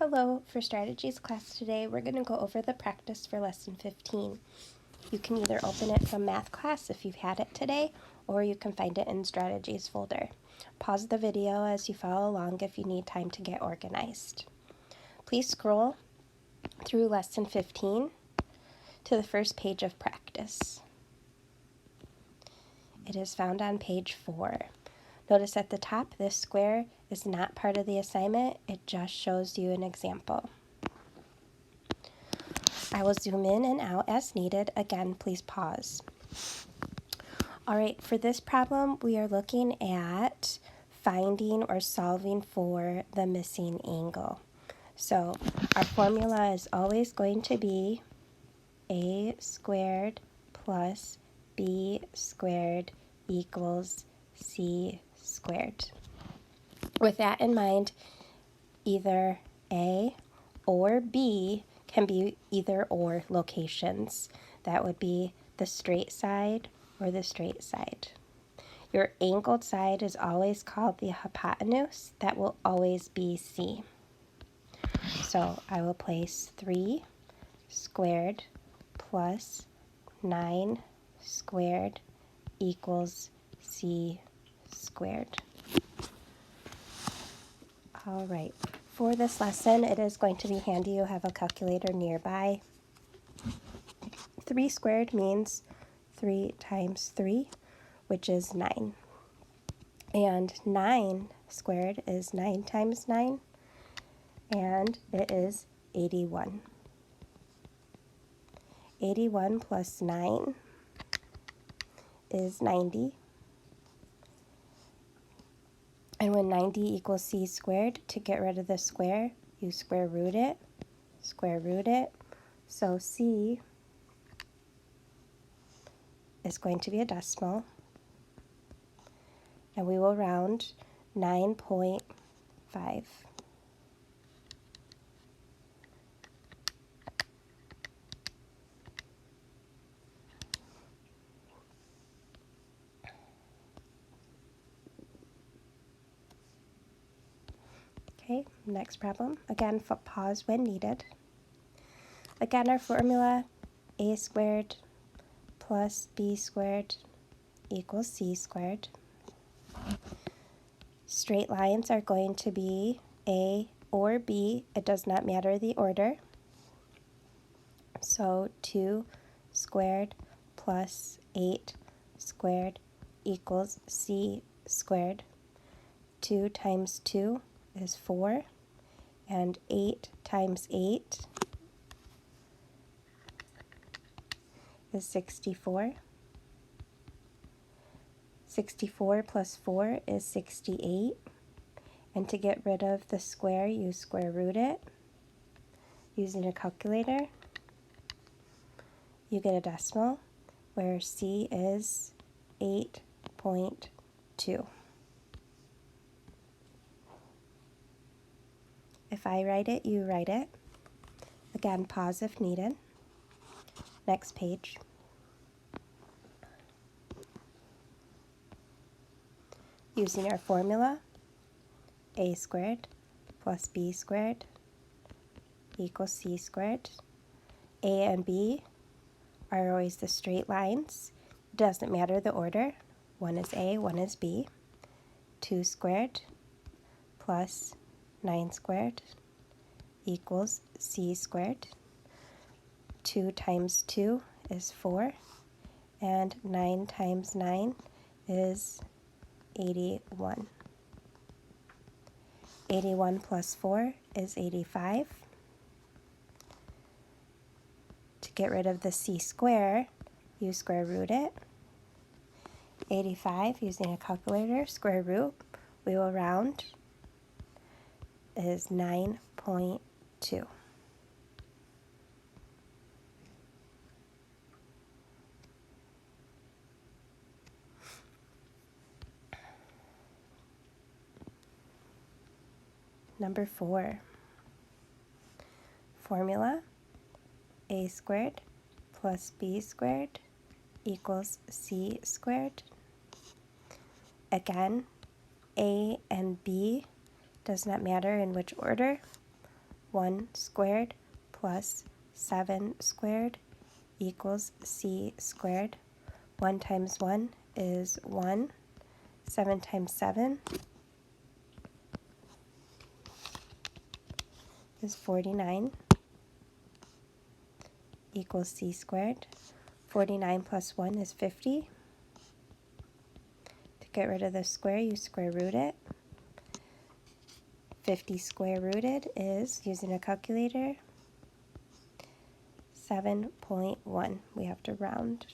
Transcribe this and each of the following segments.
Hello, for strategies class today, we're going to go over the practice for lesson 15. You can either open it from math class if you've had it today, or you can find it in strategies folder. Pause the video as you follow along if you need time to get organized. Please scroll through lesson 15 to the first page of practice. It is found on page 4. Notice at the top, this square is not part of the assignment. It just shows you an example. I will zoom in and out as needed. Again, please pause. All right, for this problem, we are looking at finding or solving for the missing angle. So our formula is always going to be a squared plus b squared equals c squared. With that in mind, either A or B can be either or locations. That would be the straight side or the straight side. Your angled side is always called the hypotenuse. That will always be C. So I will place 3 squared plus 9 squared equals C squared. All right, for this lesson, it is going to be handy you have a calculator nearby. 3 squared means 3 times 3, which is 9. And 9 squared is 9 times 9, and it is 81. 81 plus 9 is 90. And when 90 equals c squared, to get rid of the square, you square root it. So c is going to be a decimal, and we will round 9.5. Okay, next problem. Again, pause when needed. Again, our formula, a squared plus b squared equals c squared. Straight lines are going to be A or B. It does not matter the order. So 2 squared plus 8 squared equals c squared. 2 times 2 is 4, and 8 times 8 is 64. 64 plus 4 is 68. And to get rid of the square, you square root it. Using a calculator, you get a decimal where c is 8.2. If I write it, you write it. Again, pause if needed. Next page. Using our formula, a squared plus b squared equals c squared. A and b are always the straight lines. It doesn't matter the order. One is a, one is b. 2 squared plus 9 squared equals c squared. 2 times 2 is 4, and 9 times 9 is 81. 81 plus 4 is 85. To get rid of the c square, you square root it. 85, using a calculator, square root, we will round, is 9.2. Number 4. Formula, a squared plus b squared equals c squared. Again, a and b does not matter in which order. 1 squared plus 7 squared equals c squared. 1 times 1 is 1. 7 times 7 is 49 equals c squared. 49 plus 1 is 50. To get rid of the square, you square root it. 50 square rooted is, using a calculator, 7.1. We have to round.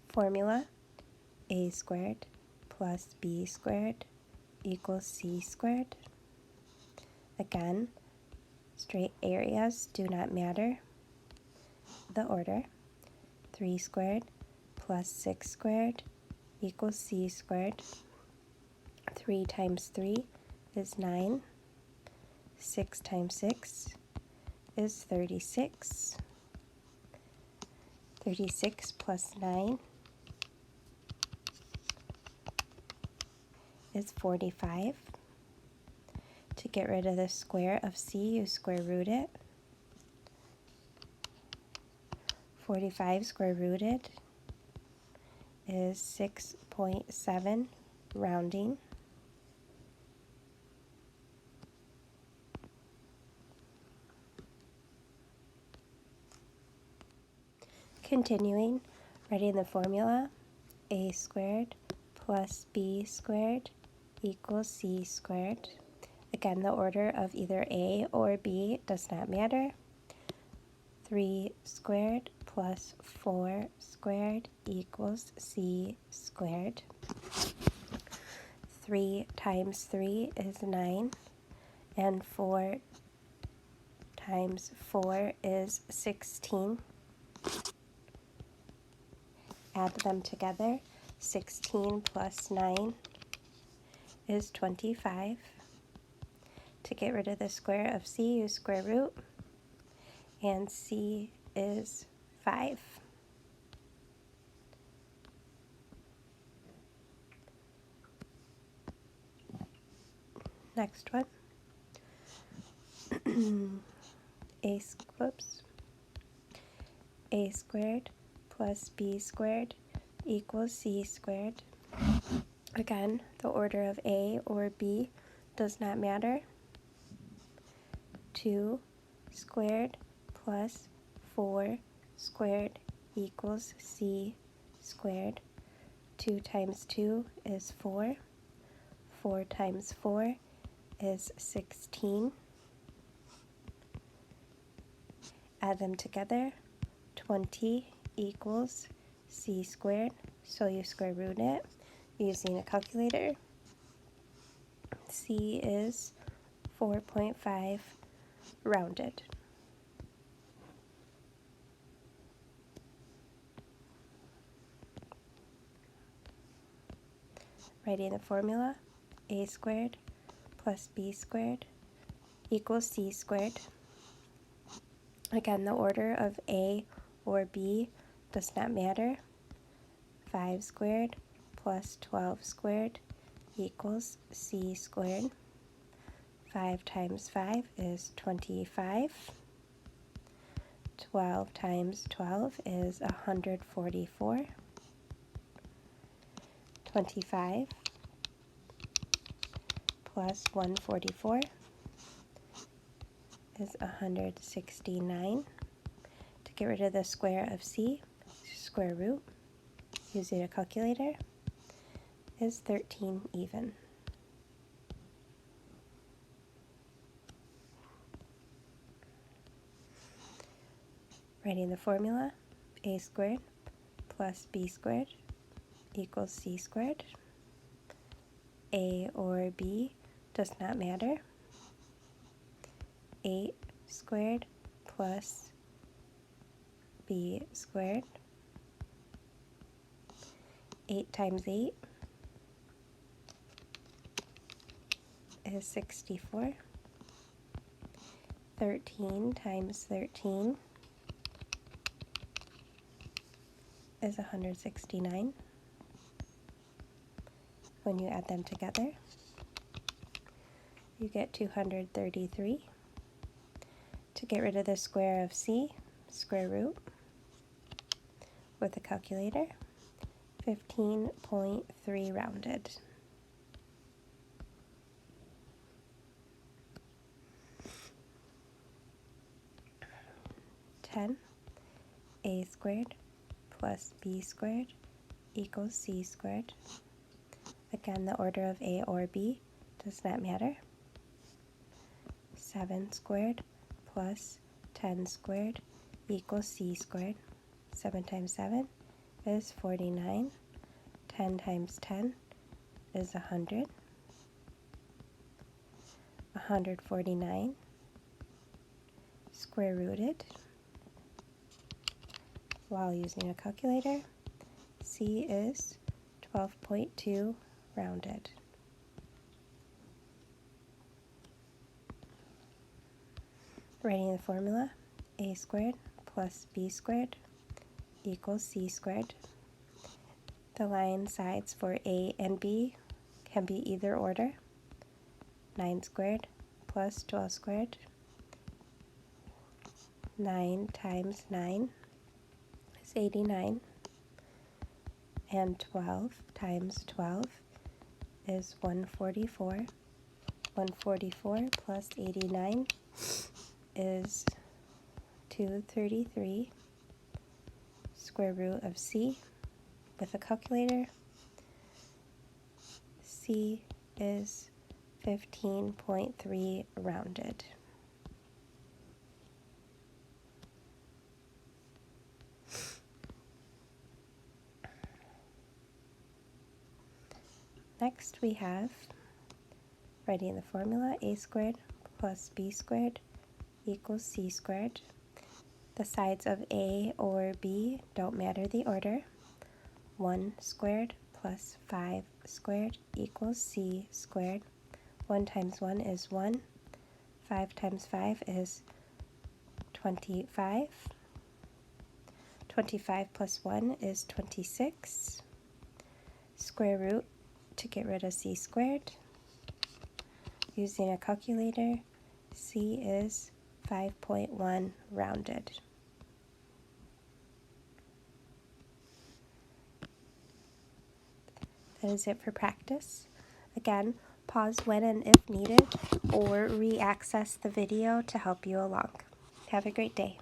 Formula: a squared plus b squared equals c squared. Again, straight areas do not matter. The order: 3 squared plus 6 squared equals c squared. 3 times 3 is 9. 6 times 6 is 36. 36 plus 9 is 45. To get rid of the square of c, you square root it. 45 square rooted is 6.7, rounding. Continuing, writing the formula: a squared plus b squared equals c squared. Again, the order of either a or b does not matter. 3 squared plus 4 squared equals c squared. 3 times 3 is 9, and 4 times 4 is 16. Add them together. 16 plus 9 is 25. To get rid of the square of c, you square root, and c is 5. Next one. A squared plus b squared equals c squared. Again, the order of a or b does not matter. 2 squared plus 4 squared equals c squared. 2 times 2 is 4. 4 times 4 is 16. Add them together. 20 equals c squared, so you square root it using a calculator. C is 4.5, rounded. Writing the formula: a squared plus b squared equals c squared. Again, the order of a or b does not matter. 5 squared plus 12 squared equals c squared. 5 times 5 is 25. 12 times 12 is 144. 25 plus 144 is 169. To get rid of the square of c, square root, using a calculator, is 13 even. Writing the formula: a squared plus b squared equals c squared. A or b does not matter. 8 squared plus b squared. 8 times 8 is 64. 13 times 13 is 169. when you add them together. You get 233. To get rid of the square of c, square root with a calculator, 15.3 rounded. A squared plus b squared equals c squared. Again, the order of a or b does not matter. 7 squared plus 10 squared equals c squared. 7 times 7 is 49. 10 times 10 is 100. 149 square rooted. While using a calculator, c is 12.2 rounded. Writing the formula, a squared plus b squared equals c squared. The line sides for a and b can be either order. 9 squared plus 12 squared. 9 times 9 is 89. And 12 times 12 is 144. 144 plus 89 is 233. Square root of c with a calculator. C is 15.3 rounded. Next we have, writing the formula, a squared plus b squared equals c squared. The sides of a or b don't matter the order. 1 squared plus 5 squared equals c squared. 1 times 1 is 1. 5 times 5 is 25. 25 plus 1 is 26. Square root to get rid of c squared. Using a calculator, c is 5.1 rounded. That is it for practice. Again, pause when and if needed, or re-access the video to help you along. Have a great day.